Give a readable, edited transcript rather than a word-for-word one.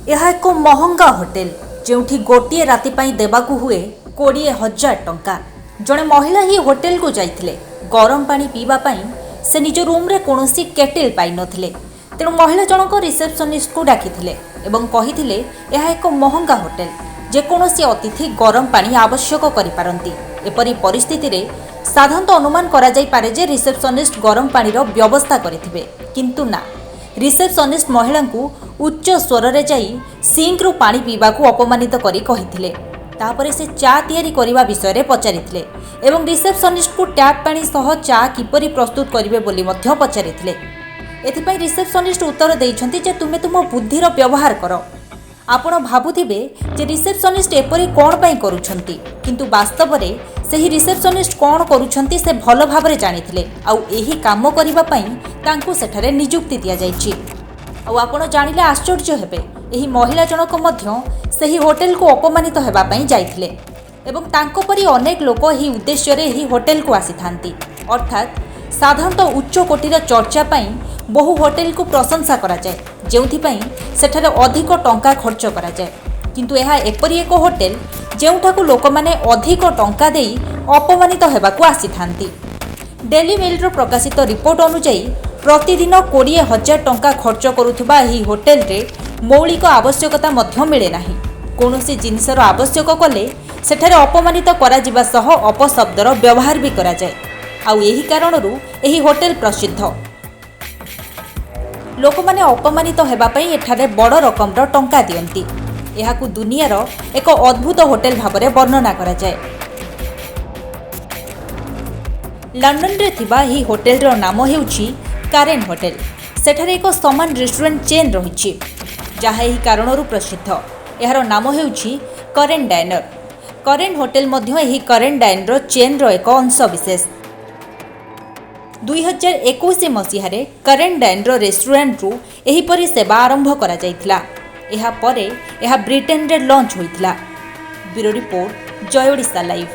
यह एक महंगा होटेल जोठी गोटे राति देवाकू हुए 20,000 टंका। जड़े महिला ही होटेल को जाइथिले गरम पानी पीवा पाई से निज रूम रे कोनोसी केटेल पाई नथिले। तेणु महिला जनक रिसेप्शनिस्ट को डाकिथिले एवं कहिथिले यह एक महंगा होटेल जेकोसी अतिथि गरम पानी आवश्यक करिपारंती। एपरि परिस्थिति रे साधारणतः अनुमान करा जाई पारे जे रिसेप्शनिस्ट गरम पानी व्यवस्था करिथिबे, किंतु ना, रिसेप्शनिस्ट महिला को उच्च स्वर रे जाई सिंक रु पानी पीवा को अपमानित करी कहिथिले। तापरे से चा तैयारी करिवा विषय रे पचारिथिले एवं रिसेप्शनिस्ट को टैप पानी सह चा किपरि प्रस्तुत करिवे बोली मध्य पचारिथिले। एथिपई रिसेप्शनिस्ट उत्तर देइछन्ति जे तुमे तुम बुद्धिर व्यवहार कर। आपण भाबुथिबे जे रिसेप्शनिस्ट एपरि कोन पई करूछन्ति, किंतु वास्तव रे सेही रिसेप्शनिस्ट कोन करूछन्ति से भल भाबरे जानिथिले आउ एही काम करिवा पई तांकु सेठारे नियुक्ति दिया जाइछि। आउ आपण जानिले आश्चर्य हेबे एही महिला जनक मध्य सेही होटेल को अपमानित हेबा पई जाइथिले एवं तांको परि अनेक लोक एही उद्देश्य रे एही होटेल को आसीथांती। अर्थात साधारणतः उच्च कोटीर चर्चा पई बहु होटेल को प्रशंसा करा जाय जेउथिपई सेठारे अधिक टंका खर्च करा जाय, किंतु यह एपरि एक होटेल जेउठाकु लोक माने अधिक टंका देई अपमानित हेबाकू आसीथांती। डेली मेल प्रकाशित रिपोर्ट अनुसार प्रतिदिन 20,000 टंका खर्च करुथुबा एही होटेल रे मौलिक आवश्यकता मध्य मिले नाही। कोनोसी जिनिसर आवश्यक कले सेठारे अपमानित करा जिबा सह अपशब्दर व्यवहार भी करा जाय। आउ एही कारणरू एही होटेल प्रसिद्ध। लोक माने अपमानित हेबा पई एठारे बड़ रकमर टंका दियंती। एहाकू दुनियार एक अद्भुत होटेल भाबरे वर्णना करा जाय। लंडन रे थिबा एही होटेलर नाम हेउछि कारेन होटेल। सेठारे एक समान रेस्टोरेंट चेन रहिछि जहा एही कारणरू प्रसिद्ध। एहार नाम हेउछि करेन डाइनर। करेन होटेल मध्य एही करेन डाइनर चेनर एक अंश विशेष। 2021 मसीहारे करेन डाइनर रेस्टोरेंट रु एहीपरि सेवा आरंभ करा जाइथिला। एहा परे एहा ब्रिटेन रे लॉन्च होइथिला। ब्यूरो रिपोर्ट, जय ओडिशा लाइव।